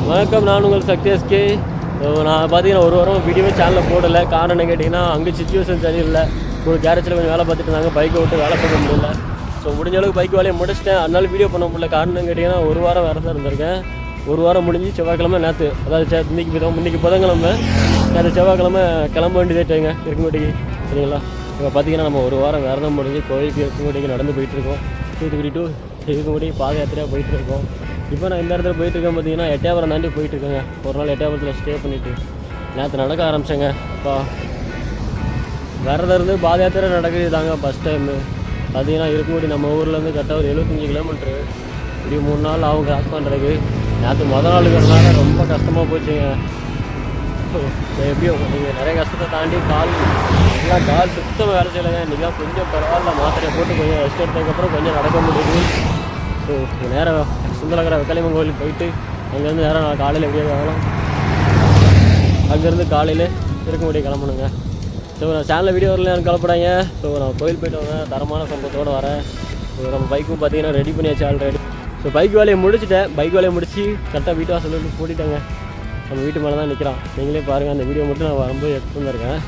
வணக்கம், நான் உங்கள் சக்தி எஸ்கே. நான் பார்த்தீங்கன்னா ஒரு வாரம் வீடியோவே சேனலில் போடலை. காரணம் என்ன கேட்டிங்கன்னா, அங்கே சுச்சுவேஷன் சரியில்லை. ஒரு கேரேஜில் கொஞ்சம் வேலை பார்த்துட்டு இருந்தாங்க, பைக்கை விட்டு வேலை பண்ண முடியல. ஸோ முடிஞ்ச அளவுக்கு பைக் வேலையை முடிச்சிட்டேன். அதனால வீடியோ பண்ண முடியல. காரணம் கேட்டிங்கன்னா, ஒரு வாரம் வேறு தான் இருந்திருக்கேன். ஒரு வாரம் முடிஞ்சு செவ்வாய்க்கிழமை நேற்று, அதாவது இன்றைக்கி புதன்கிழமை, நேற்று செவ்வாய்க்கிழமை கிளம்ப வேண்டியதேட்டாங்க இருக்கும்போட்டிக்கு. சரிங்களா? இப்போ பார்த்தீங்கன்னா நம்ம ஒரு வாரம் வேறு தான் முடிஞ்சு கோயிலுக்கு இருக்கும்போட்டிக்கு நடந்து போயிட்டுருக்கோம். தூத்துக்குடி டு இருக்கும்போட்டி பாத யாத்திரையாக போயிட்டுருக்கோம். இப்போ நான் இந்த இடத்துல போயிட்டுருக்கேன். பார்த்தீங்கன்னா எட்டயபுரம் தாண்டி போயிட்டுருக்கேங்க. ஒரு நாள் எட்டயபுரத்தில் ஸ்டே பண்ணிவிட்டு நேற்று நடக்க ஆரம்பித்தேங்க. அப்பா விரதம் இருந்து பாத யாத்திரை நடக்குது தாங்க ஃபஸ்ட் டைமு. பார்த்தீங்கன்னா இருக்கும்போது நம்ம ஊர்லேருந்து கரெக்டாக ஒரு 75 கிலோமீட்ரு. இப்படி 3 நாள் ஆகும் கிராஸ் பண்ணுறதுக்கு. நேற்று முதல் நாளுங்கிறதுனால ரொம்ப கஷ்டமாக போச்சுங்க. எப்படியோ நீங்கள் நிறைய கஷ்டத்தை தாண்டி கால் சுத்தமாக வேலை செய்யலைங்க. இன்றைக்கி கொஞ்சம் பரவாயில்ல, மாத்திரையை போட்டு கொஞ்சம் ரெஸ்ட் எடுத்ததுக்கப்புறம் கொஞ்சம் நடக்க முடியுது. ஸோ நேரம் சுந்தரகர வெக்காளியம்மன் கோயிலுக்கு போயிட்டு அங்கேருந்து நேரம் நான் காலையில் எப்படியே ஆகலாம். அங்கேருந்து காலையில் இருக்க முடிய கிளம்பணுங்க. ஸோ நான் சேனலில் வீடியோ வரல எனக்கு கலப்படாங்க. ஸோ நான் கோயில் போய்ட்டு வரேன், தரமான சம்பவத்தோடு வரேன். ஸோ நம்ம பைக்கும் பார்த்தீங்கன்னா ரெடி பண்ணியாச்சு ஆல்ரெடி. ஸோ பைக் வேலையை முடிச்சுட்டேன். பைக் வேலையை முடிச்சு கரெக்டாக வீட்டு வாசல் விட்டு பூட்டிட்டேங்க. நம்ம வீட்டு மேலே தான் நிற்கிறான். நீங்களே பாருங்கள், அந்த வீடியோ மட்டும் நான் வரும்போது எடுத்து வந்திருக்கேன்.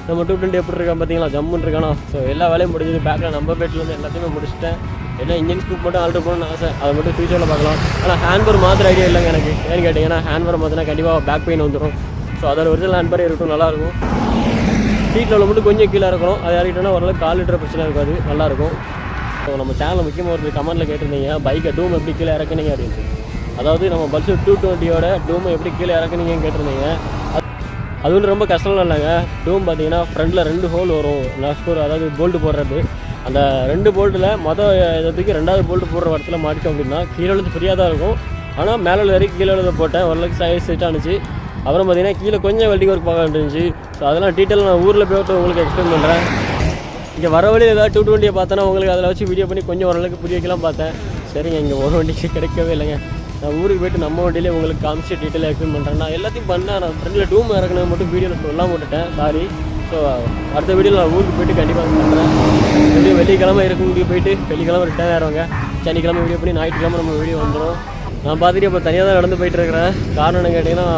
நம்ம 220 எப்படி இருக்கான் பார்த்தீங்களா, ஜம்முன்னு இருக்கானா. ஸோ எல்லா வேலையும் முடிஞ்சது. பேக்கில் நம்ம பேட்டில் எல்லாத்தையுமே முடிச்சுட்டேன். ஏன்னா இன்ஜின் ஸ்கூப் மட்டும் ஆல்ட்ரு பண்ணணும்னு ஆசை. அதை மட்டும் ஃபியூச்சரில் பார்க்கலாம். ஆனால் ஹேண்ட்பர் மாத்திர ஐடியா இல்லைங்க எனக்கு. ஏன்னு கேட்டிங்கன்னா, ஹேண்ட்பர் மாற்றினா கண்டிப்பாக பேக் பெயின் வந்துடும். ஸோ அதோட ஒரிஜினல் ஹேண்ட்பர் இருக்கட்டும், நல்லாயிருக்கும். சீட்டில் உள்ள மட்டும் கொஞ்சம் கீழே இருக்கணும். அது இறக்கிட்டோன்னா ஓரளவுக்கு கால் லிட்டர் பிரச்சனை இருக்காது, நல்லாயிருக்கும். ஸோ நம்ம சேனலில் முக்கியமாக ஒரு கமெண்ட்டில் கேட்டிருந்தீங்க, பைக்கை டூம் எப்படி கீழே இறக்குனீங்க அப்படின்ட்டு. அதாவது நம்ம பல்சர் 220யோட டூமை எப்படி கீழே இறக்குனீங்கன்னு கேட்டிருந்தீங்க. அது ஒன்றும் ரொம்ப கஷ்டம்லாம் இல்லைங்க. டூம் பார்த்தீங்கன்னா ஃப்ரண்டில் 2 ஹோல் வரும். நஸ்கோர், அதாவது போல்ட்டு போடுறது. அந்த 2 போல்ட்டில் இதற்கு 2வது போல்ட்டு போடுற இடத்துல மாட்டிட்டோம் அப்படின்னா கீழே எழுது ஃப்ரீயாக தான் இருக்கும். ஆனால் மேலே வரைக்கும் கீழே எழுத போட்டேன், ஓரளவுக்கு சைட்டாக இருந்துச்சு. அப்புறம் பார்த்தீங்கன்னா கீழே கொஞ்சம் வெல்டிங் ஒர்க் பார்க்க இருந்துச்சு. ஸோ அதெல்லாம் டீட்டெயில் நான் ஊரில் போய்ட்டு உங்களுக்கு எக்ஸ்பிளைன் பண்ணுறேன். இங்கே வர வழியில் ஏதாவது 220 பார்த்தேன்னா உங்களுக்கு அதில் வச்சு வீடியோ பண்ணி கொஞ்சம் ஓரளவுக்கு புரிய வைக்கலாம் பார்த்தேன். சரிங்க, இங்கே ஒரு வண்டிக்கு கிடைக்கவே இல்லைங்க. நான் ஊருக்கு போய்ட்டு நம்ம வண்டியிலே உங்களுக்கு காமிச்சு டீட்டெயிலாக எக்ஸ்பிளைன் பண்ணுறேன். நான் எல்லாத்தையும் பண்ணேன். நான் ஃப்ரெண்டில் டூம் இறக்குனது மட்டும் வீடியோவில் சொல்லாமல் விட்டுட்டேன், சாரி. ஸோ அடுத்த வீடியோவில் நான் ஊருக்கு போய்ட்டு கண்டிப்பாக பண்ணுறேன். வீடியோ வெள்ளிக்கிழமை இருக்கும்போது போய்ட்டு வெள்ளிக்கிழமை ரிட்டர்ன் ஆயிடுவாங்க. சனிக்கிழமை வீடியோ பண்ணி ஞாயிற்றுக்கிழமை நம்ம வீடியோ வந்துடும். நான் பார்த்துட்டு இப்போ தனியாக தான் நடந்து போயிட்டு இருக்கிறேன். காரணம் என்ன கேட்டிங்கன்னா,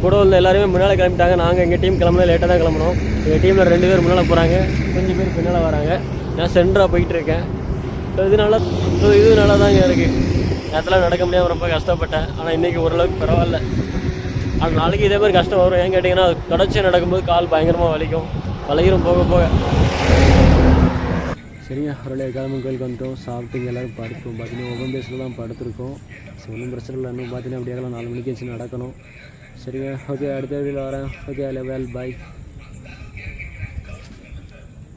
கூட உள்ள எல்லாருமே முன்னால் கிளம்பிட்டாங்க. நாங்கள் எங்கள் டீம் கிளம்புனா லேட்டாக தான் கிளம்பணும். எங்கள் டீமில் 2 பேர் முன்னால் போகிறாங்க, 5 பேர் பின்னால் வராங்க. நான் சென்டராக போயிட்டுருக்கேன். ஸோ இது நல்லா தாங்க இருக்குது. நேரத்தில் நடக்க முடியாமல் ரொம்ப கஷ்டப்பட்டேன். ஆனால் இன்றைக்கி ஓரளவுக்கு பரவாயில்ல. ஆனால் நாளைக்கு இதே மாதிரி கஷ்டம் வரும். ஏன்னு கேட்டிங்கன்னா, தொடர்ச்சியாக நடக்கும்போது கால் பயங்கரமாக வலிக்கும் போக. சரிங்க, ஒரு கிழமை கோயிலுக்கு வந்துட்டோம். சாப்பிட்டு எல்லோரும் படுத்தோம். பார்த்தீங்கன்னா ஒவ்வொரு பேஸில் தான் படுத்துருக்கோம். ஸோ ஒன்றும் பிரச்சனை இல்லை. இன்னும் பார்த்தீங்கன்னா அப்படியே 4 மணிக்கு வச்சு நடக்கணும். சரிங்க, ஓகே, அடுத்த வீடியோவில் வரேன். ஓகே, பாய்.